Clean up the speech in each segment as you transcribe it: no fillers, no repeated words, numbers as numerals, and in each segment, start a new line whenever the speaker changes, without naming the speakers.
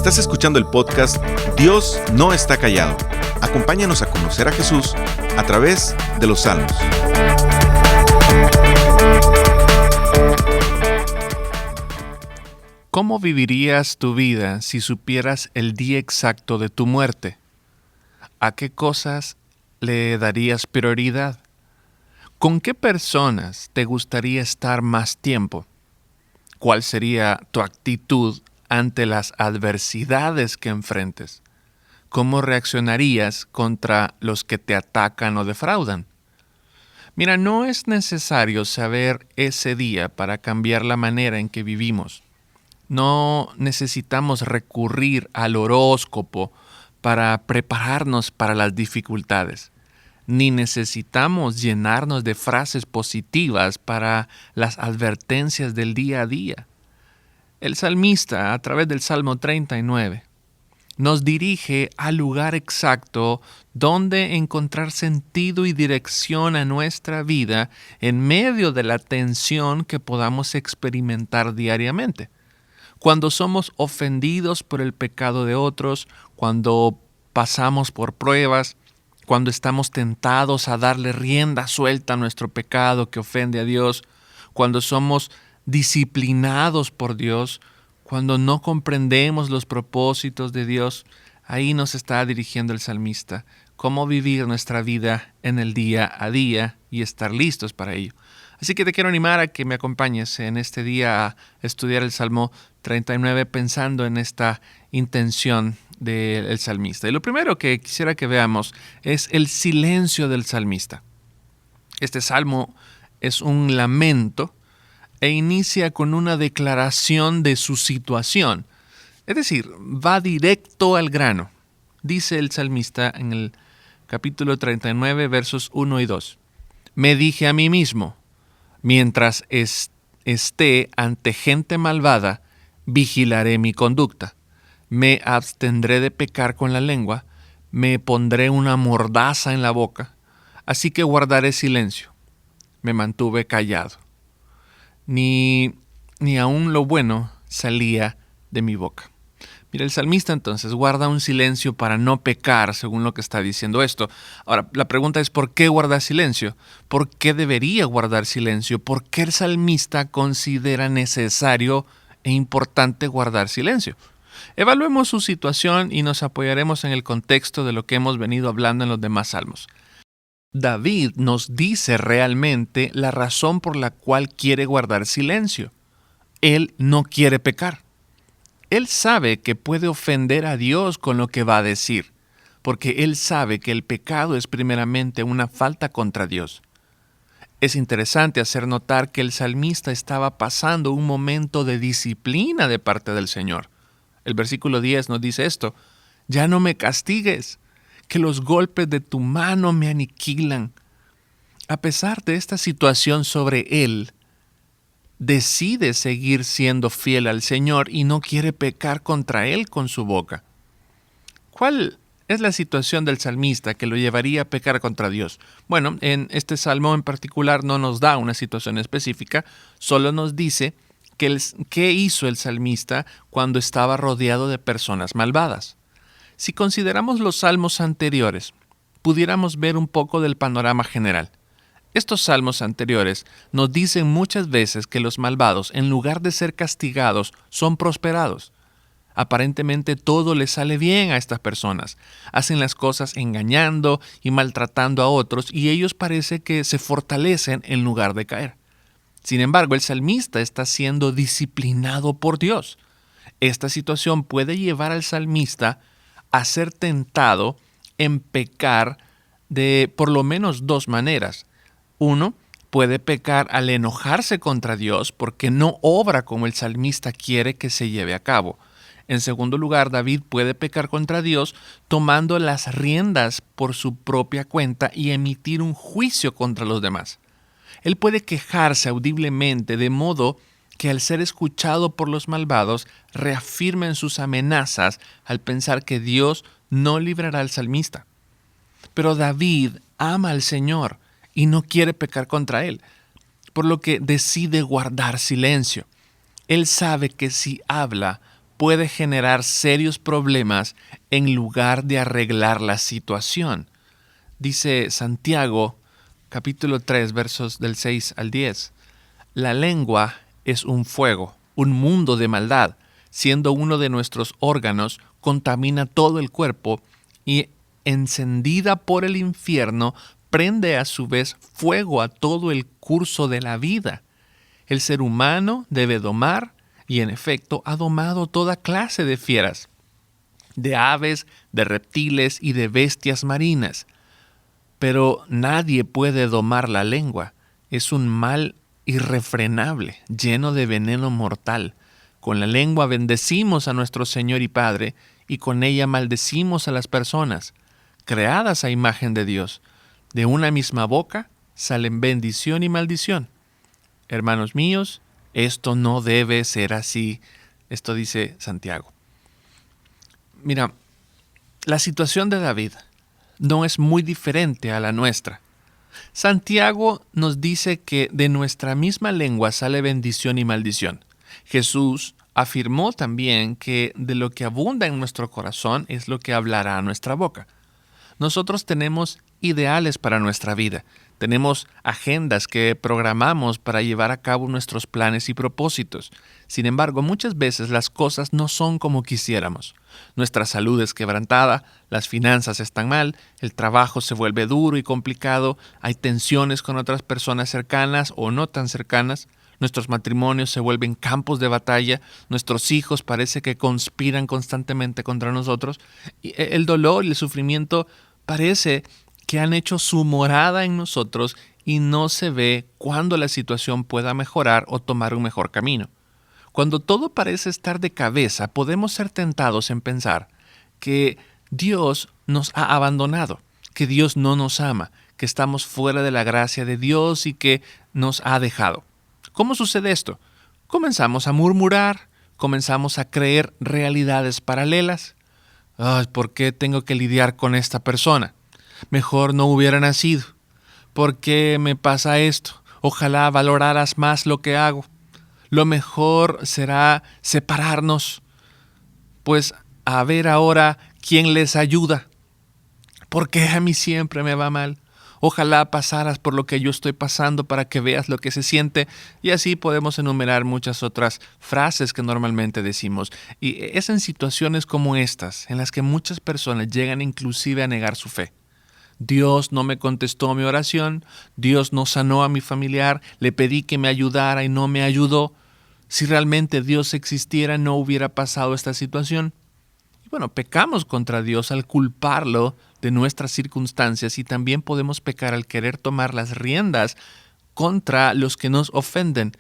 Estás escuchando el podcast Dios no está callado. Acompáñanos a conocer a Jesús a través de los Salmos.
¿Cómo vivirías tu vida si supieras el día exacto de tu muerte? ¿A qué cosas le darías prioridad? ¿Con qué personas te gustaría estar más tiempo? ¿Cuál sería tu actitud ante las adversidades que enfrentes? ¿Cómo reaccionarías contra los que te atacan o defraudan? Mira, no es necesario saber ese día para cambiar la manera en que vivimos. No necesitamos recurrir al horóscopo para prepararnos para las dificultades, ni necesitamos llenarnos de frases positivas para las advertencias del día a día. El salmista, a través del Salmo 39, nos dirige al lugar exacto donde encontrar sentido y dirección a nuestra vida en medio de la tensión que podamos experimentar diariamente. Cuando somos ofendidos por el pecado de otros, cuando pasamos por pruebas, cuando estamos tentados a darle rienda suelta a nuestro pecado que ofende a Dios, cuando somos disciplinados por Dios, cuando no comprendemos los propósitos de Dios, ahí nos está dirigiendo el salmista. Cómo vivir nuestra vida en el día a día y estar listos para ello. Así que te quiero animar a que me acompañes en este día a estudiar el Salmo 39 pensando en esta intención del salmista. Y lo primero que quisiera que veamos es el silencio del salmista. Este salmo es un lamento e inicia con una declaración de su situación. Es decir, va directo al grano. Dice el salmista en el capítulo 39, versos 1 y 2. Me dije a mí mismo, mientras esté ante gente malvada, vigilaré mi conducta. Me abstendré de pecar con la lengua, me pondré una mordaza en la boca, así que guardaré silencio. Me mantuve callado. Ni aún lo bueno salía de mi boca. Mira, el salmista entonces guarda un silencio para no pecar, según lo que está diciendo esto. Ahora, la pregunta es ¿por qué guarda silencio? ¿Por qué debería guardar silencio? ¿Por qué el salmista considera necesario e importante guardar silencio? Evaluemos su situación y nos apoyaremos en el contexto de lo que hemos venido hablando en los demás salmos. David nos dice realmente la razón por la cual quiere guardar silencio. Él no quiere pecar. Él sabe que puede ofender a Dios con lo que va a decir, porque él sabe que el pecado es primeramente una falta contra Dios. Es interesante hacer notar que el salmista estaba pasando un momento de disciplina de parte del Señor. El versículo 10 nos dice esto: ya no me castigues, que los golpes de tu mano me aniquilan. A pesar de esta situación sobre él, decide seguir siendo fiel al Señor y no quiere pecar contra Él con su boca. ¿Cuál es la situación del salmista que lo llevaría a pecar contra Dios? Bueno, en este salmo en particular no nos da una situación específica, solo nos dice qué hizo el salmista cuando estaba rodeado de personas malvadas. Si consideramos los salmos anteriores, pudiéramos ver un poco del panorama general. Estos salmos anteriores nos dicen muchas veces que los malvados, en lugar de ser castigados, son prosperados. Aparentemente todo les sale bien a estas personas. Hacen las cosas engañando y maltratando a otros y ellos parece que se fortalecen en lugar de caer. Sin embargo, el salmista está siendo disciplinado por Dios. Esta situación puede llevar al salmista a ser tentado en pecar de por lo menos dos maneras. Uno, puede pecar al enojarse contra Dios porque no obra como el salmista quiere que se lleve a cabo. En segundo lugar, David puede pecar contra Dios tomando las riendas por su propia cuenta y emitir un juicio contra los demás. Él puede quejarse audiblemente de modo que al ser escuchado por los malvados reafirmen sus amenazas al pensar que Dios no librará al salmista. Pero David ama al Señor y no quiere pecar contra Él, por lo que decide guardar silencio. Él sabe que si habla puede generar serios problemas en lugar de arreglar la situación. Dice Santiago, capítulo 3, versos del 6 al 10. La lengua es un fuego, un mundo de maldad. Siendo uno de nuestros órganos, contamina todo el cuerpo y, encendida por el infierno, prende a su vez fuego a todo el curso de la vida. El ser humano debe domar, y en efecto ha domado toda clase de fieras, de aves, de reptiles y de bestias marinas. Pero nadie puede domar la lengua. Es un mal irrefrenable, lleno de veneno mortal. Con la lengua bendecimos a nuestro Señor y Padre, y con ella maldecimos a las personas, creadas a imagen de Dios. De una misma boca salen bendición y maldición. Hermanos míos, esto no debe ser así. Esto dice Santiago. Mira, la situación de David no es muy diferente a la nuestra. Santiago nos dice que de nuestra misma lengua sale bendición y maldición. Jesús afirmó también que de lo que abunda en nuestro corazón es lo que hablará nuestra boca. Nosotros tenemos ideales para nuestra vida. Tenemos agendas que programamos para llevar a cabo nuestros planes y propósitos. Sin embargo, muchas veces las cosas no son como quisiéramos. Nuestra salud es quebrantada, las finanzas están mal, el trabajo se vuelve duro y complicado, hay tensiones con otras personas cercanas o no tan cercanas, nuestros matrimonios se vuelven campos de batalla, nuestros hijos parece que conspiran constantemente contra nosotros, y el dolor y el sufrimiento parece que han hecho su morada en nosotros y no se ve cuándo la situación pueda mejorar o tomar un mejor camino. Cuando todo parece estar de cabeza, podemos ser tentados en pensar que Dios nos ha abandonado, que Dios no nos ama, que estamos fuera de la gracia de Dios y que nos ha dejado. ¿Cómo sucede esto? Comenzamos a murmurar, comenzamos a creer realidades paralelas. Ay, ¿por qué tengo que lidiar con esta persona? Mejor no hubiera nacido. ¿Por qué me pasa esto? Ojalá valoraras más lo que hago. Lo mejor será separarnos. Pues a ver ahora quién les ayuda. ¿Por qué a mí siempre me va mal? Ojalá pasaras por lo que yo estoy pasando para que veas lo que se siente. Y así podemos enumerar muchas otras frases que normalmente decimos. Y es en situaciones como estas en las que muchas personas llegan inclusive a negar su fe. Dios no me contestó mi oración, Dios no sanó a mi familiar, le pedí que me ayudara y no me ayudó. Si realmente Dios existiera, no hubiera pasado esta situación. Y bueno, pecamos contra Dios al culparlo de nuestras circunstancias y también podemos pecar al querer tomar las riendas contra los que nos ofenden.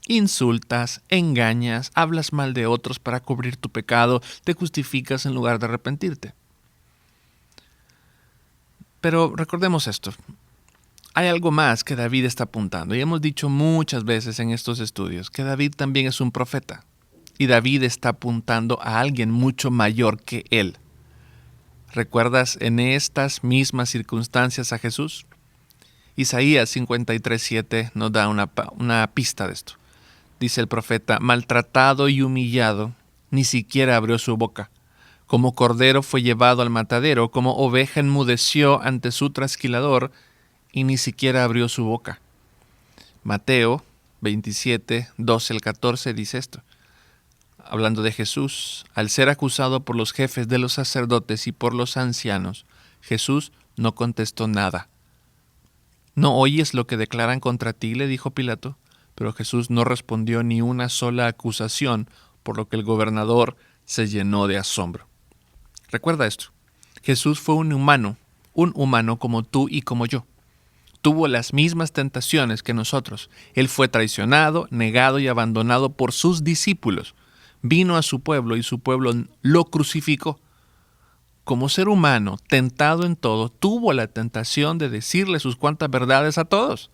Insultas, engañas, hablas mal de otros para cubrir tu pecado, te justificas en lugar de arrepentirte. Pero recordemos esto. Hay algo más que David está apuntando. Y hemos dicho muchas veces en estos estudios que David también es un profeta. Y David está apuntando a alguien mucho mayor que él. ¿Recuerdas en estas mismas circunstancias a Jesús? Isaías 53:7 nos da una pista de esto. Dice el profeta, maltratado y humillado, ni siquiera abrió su boca. Como cordero fue llevado al matadero, como oveja enmudeció ante su trasquilador, y ni siquiera abrió su boca. Mateo 27:12-14 dice esto. Hablando de Jesús, al ser acusado por los jefes de los sacerdotes y por los ancianos, Jesús no contestó nada. ¿No oyes lo que declaran contra ti?, le dijo Pilato. Pero Jesús no respondió ni una sola acusación, por lo que el gobernador se llenó de asombro. Recuerda esto. Jesús fue un humano como tú y como yo. Tuvo las mismas tentaciones que nosotros. Él fue traicionado, negado y abandonado por sus discípulos. Vino a su pueblo y su pueblo lo crucificó. Como ser humano, tentado en todo, tuvo la tentación de decirle sus cuantas verdades a todos.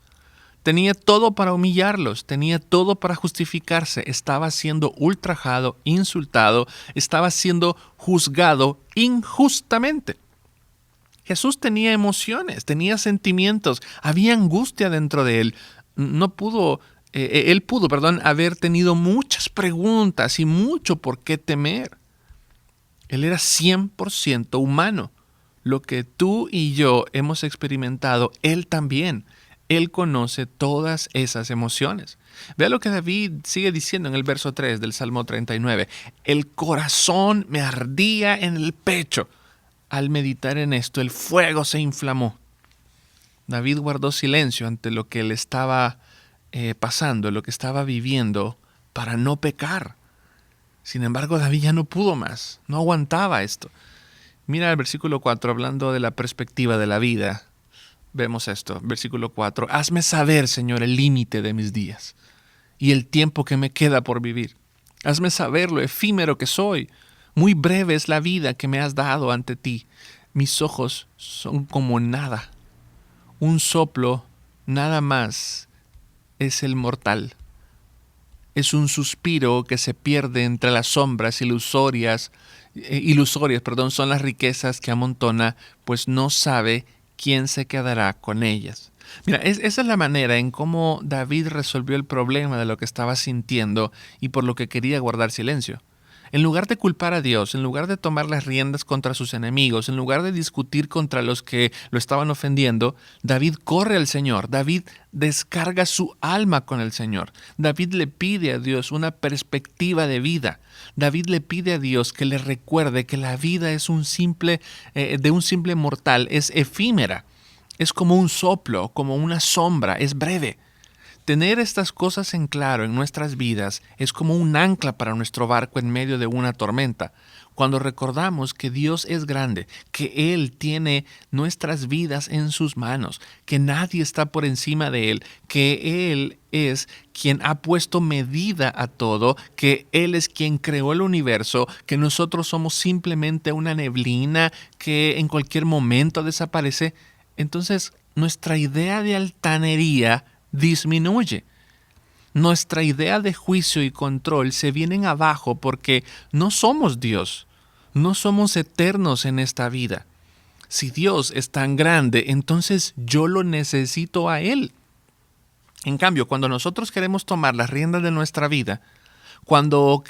Tenía todo para humillarlos, tenía todo para justificarse, estaba siendo ultrajado, insultado, estaba siendo juzgado injustamente. Jesús tenía emociones, tenía sentimientos, había angustia dentro de él. No pudo él pudo, haber tenido muchas preguntas y mucho por qué temer. Él era 100% humano. Lo que tú y yo hemos experimentado, él también. Él conoce todas esas emociones. Vea lo que David sigue diciendo en el verso 3 del Salmo 39. El corazón me ardía en el pecho. Al meditar en esto, el fuego se inflamó. David guardó silencio ante lo que le estaba pasando, lo que estaba viviendo, para no pecar. Sin embargo, David ya no pudo más, no aguantaba esto. Mira el versículo 4, hablando de la perspectiva de la vida. Vemos esto, versículo 4. Hazme saber, Señor, el límite de mis días y el tiempo que me queda por vivir. Hazme saber lo efímero que soy. Muy breve es la vida que me has dado ante ti. Mis ojos son como nada. Un soplo, nada más, es el mortal. Es un suspiro que se pierde entre las sombras ilusorias, son las riquezas que amontona, pues no sabe quién se quedará con ellas. Mira, esa es la manera en cómo David resolvió el problema de lo que estaba sintiendo y por lo que quería guardar silencio. En lugar de culpar a Dios, en lugar de tomar las riendas contra sus enemigos, en lugar de discutir contra los que lo estaban ofendiendo, David corre al Señor. David descarga su alma con el Señor. David le pide a Dios una perspectiva de vida. David le pide a Dios que le recuerde que la vida es de un simple mortal, es efímera. Es como un soplo, como una sombra, es breve. Tener estas cosas en claro en nuestras vidas es como un ancla para nuestro barco en medio de una tormenta. Cuando recordamos que Dios es grande, que Él tiene nuestras vidas en sus manos, que nadie está por encima de Él, que Él es quien ha puesto medida a todo, que Él es quien creó el universo, que nosotros somos simplemente una neblina que en cualquier momento desaparece, entonces nuestra idea de altanería disminuye. Nuestra idea de juicio y control se vienen abajo porque no somos Dios, no somos eternos en esta vida. Si Dios es tan grande, entonces yo lo necesito a Él. En cambio, cuando nosotros queremos tomar las riendas de nuestra vida, cuando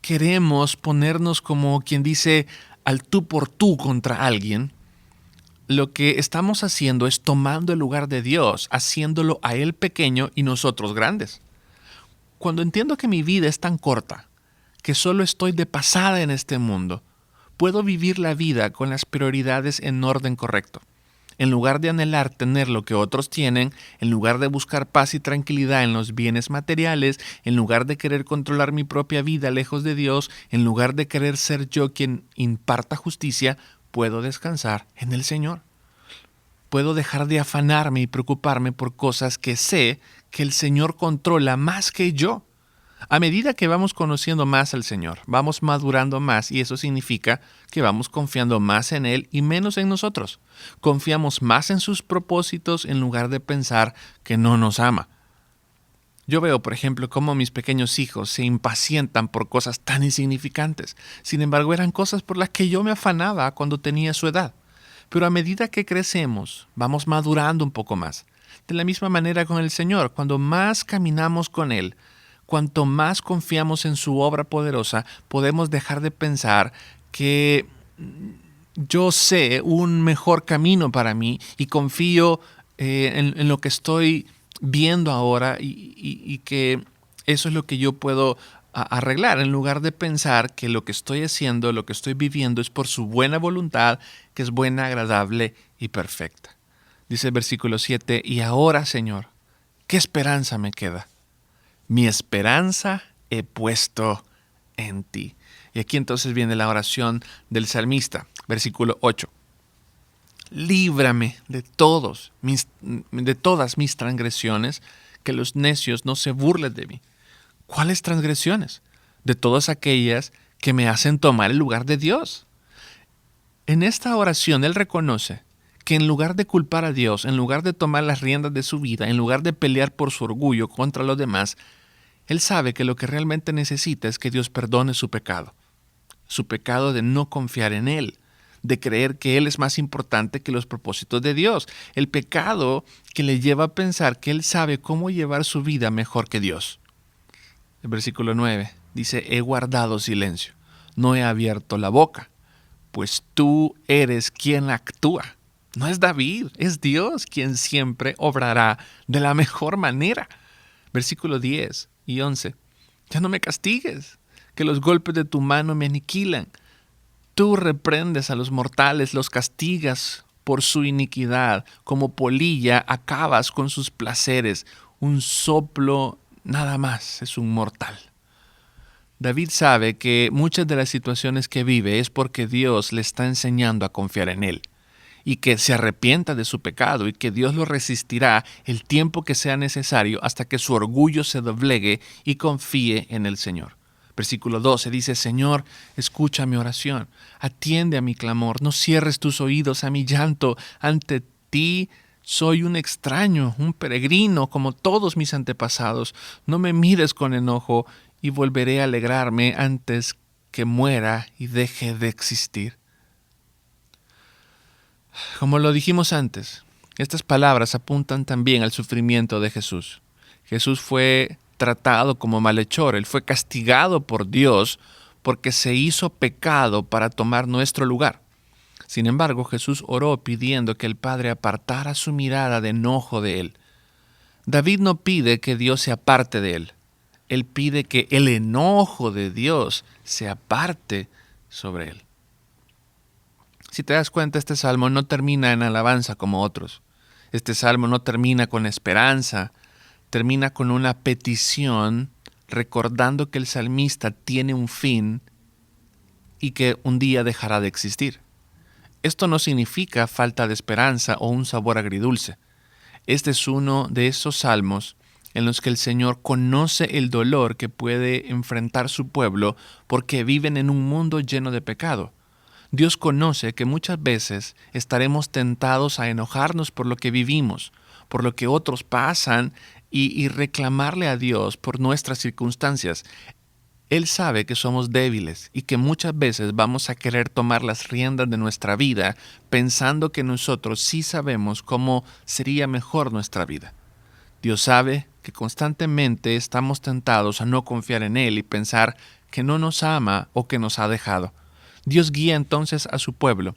queremos ponernos como quien dice al tú por tú contra alguien, lo que estamos haciendo es tomando el lugar de Dios, haciéndolo a Él pequeño y nosotros grandes. Cuando entiendo que mi vida es tan corta, que solo estoy de pasada en este mundo, puedo vivir la vida con las prioridades en orden correcto. En lugar de anhelar tener lo que otros tienen, en lugar de buscar paz y tranquilidad en los bienes materiales, en lugar de querer controlar mi propia vida lejos de Dios, en lugar de querer ser yo quien imparta justicia, puedo descansar en el Señor. Puedo dejar de afanarme y preocuparme por cosas que sé que el Señor controla más que yo. A medida que vamos conociendo más al Señor, vamos madurando más y eso significa que vamos confiando más en Él y menos en nosotros. Confiamos más en sus propósitos en lugar de pensar que no nos ama. Yo veo, por ejemplo, cómo mis pequeños hijos se impacientan por cosas tan insignificantes. Sin embargo, eran cosas por las que yo me afanaba cuando tenía su edad. Pero a medida que crecemos, vamos madurando un poco más. De la misma manera con el Señor, cuando más caminamos con Él, cuanto más confiamos en su obra poderosa, podemos dejar de pensar que yo sé un mejor camino para mí y confío en lo que estoy viendo ahora y que eso es lo que yo puedo arreglar, en lugar de pensar que lo que estoy haciendo, lo que estoy viviendo es por su buena voluntad, que es buena, agradable y perfecta. Dice el versículo 7, y ahora, Señor, ¿qué esperanza me queda? Mi esperanza he puesto en ti. Y aquí entonces viene la oración del salmista, versículo 8. Líbrame de todas mis transgresiones, que los necios no se burlen de mí. ¿Cuáles transgresiones? De todas aquellas que me hacen tomar el lugar de Dios. En esta oración él reconoce que en lugar de culpar a Dios, en lugar de tomar las riendas de su vida, en lugar de pelear por su orgullo contra los demás, él sabe que lo que realmente necesita es que Dios perdone su pecado de no confiar en Él, de creer que Él es más importante que los propósitos de Dios. El pecado que le lleva a pensar que Él sabe cómo llevar su vida mejor que Dios. El versículo 9 dice, he guardado silencio, no he abierto la boca, pues tú eres quien actúa. No es David, es Dios quien siempre obrará de la mejor manera. Versículo 10 y 11. Ya no me castigues, que los golpes de tu mano me aniquilan. Tú reprendes a los mortales, los castigas por su iniquidad. Como polilla acabas con sus placeres. Un soplo nada más es un mortal. David sabe que muchas de las situaciones que vive es porque Dios le está enseñando a confiar en Él, y que se arrepienta de su pecado y que Dios lo resistirá el tiempo que sea necesario hasta que su orgullo se doblegue y confíe en el Señor. Versículo 12 dice, Señor, escucha mi oración, atiende a mi clamor, no cierres tus oídos a mi llanto. Ante ti soy un extraño, un peregrino como todos mis antepasados. No me mires con enojo y volveré a alegrarme antes que muera y deje de existir. Como lo dijimos antes, estas palabras apuntan también al sufrimiento de Jesús. Jesús fue tratado como malhechor, Él fue castigado por Dios porque se hizo pecado para tomar nuestro lugar. Sin embargo, Jesús oró pidiendo que el Padre apartara su mirada de enojo de Él. David no pide que Dios se aparte de Él. Él pide que el enojo de Dios se aparte sobre Él. Si te das cuenta, este salmo no termina en alabanza como otros. Este salmo no termina con esperanza, termina con una petición, recordando que el salmista tiene un fin y que un día dejará de existir. Esto no significa falta de esperanza o un sabor agridulce. Este es uno de esos salmos en los que el Señor conoce el dolor que puede enfrentar su pueblo porque viven en un mundo lleno de pecado. Dios conoce que muchas veces estaremos tentados a enojarnos por lo que vivimos, por lo que otros pasan y reclamarle a Dios por nuestras circunstancias. Él sabe que somos débiles y que muchas veces vamos a querer tomar las riendas de nuestra vida pensando que nosotros sí sabemos cómo sería mejor nuestra vida. Dios sabe que constantemente estamos tentados a no confiar en Él y pensar que no nos ama o que nos ha dejado. Dios guía entonces a su pueblo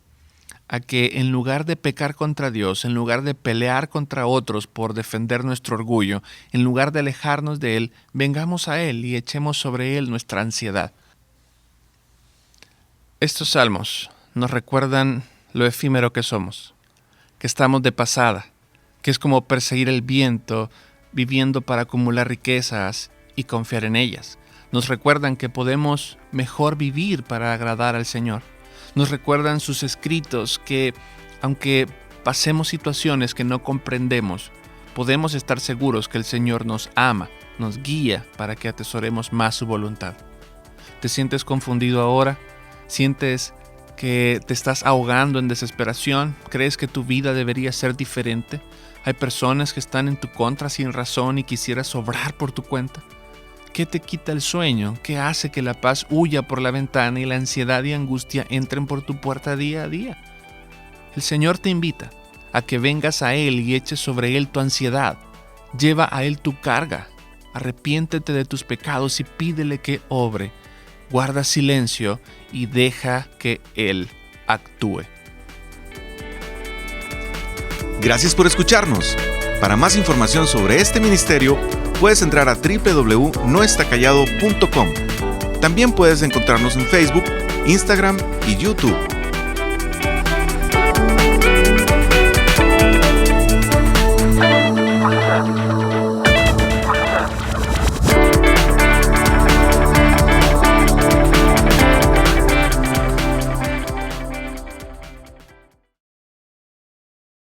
a que en lugar de pecar contra Dios, en lugar de pelear contra otros por defender nuestro orgullo, en lugar de alejarnos de Él, vengamos a Él y echemos sobre Él nuestra ansiedad. Estos salmos nos recuerdan lo efímero que somos, que estamos de pasada, que es como perseguir el viento, viviendo para acumular riquezas y confiar en ellas. Nos recuerdan que podemos mejor vivir para agradar al Señor. Nos recuerdan sus escritos que, aunque pasemos situaciones que no comprendemos, podemos estar seguros que el Señor nos ama, nos guía para que atesoremos más su voluntad. ¿Te sientes confundido ahora? ¿Sientes que te estás ahogando en desesperación? ¿Crees que tu vida debería ser diferente? ¿Hay personas que están en tu contra sin razón y quisieras obrar por tu cuenta? ¿Qué te quita el sueño? ¿Qué hace que la paz huya por la ventana y la ansiedad y angustia entren por tu puerta día a día? El Señor te invita a que vengas a Él y eches sobre Él tu ansiedad. Lleva a Él tu carga. Arrepiéntete de tus pecados y pídele que obre. Guarda silencio y deja que Él actúe.
Gracias por escucharnos. Para más información sobre este ministerio, puedes entrar a www.noestacallado.com. También puedes encontrarnos en Facebook, Instagram y YouTube.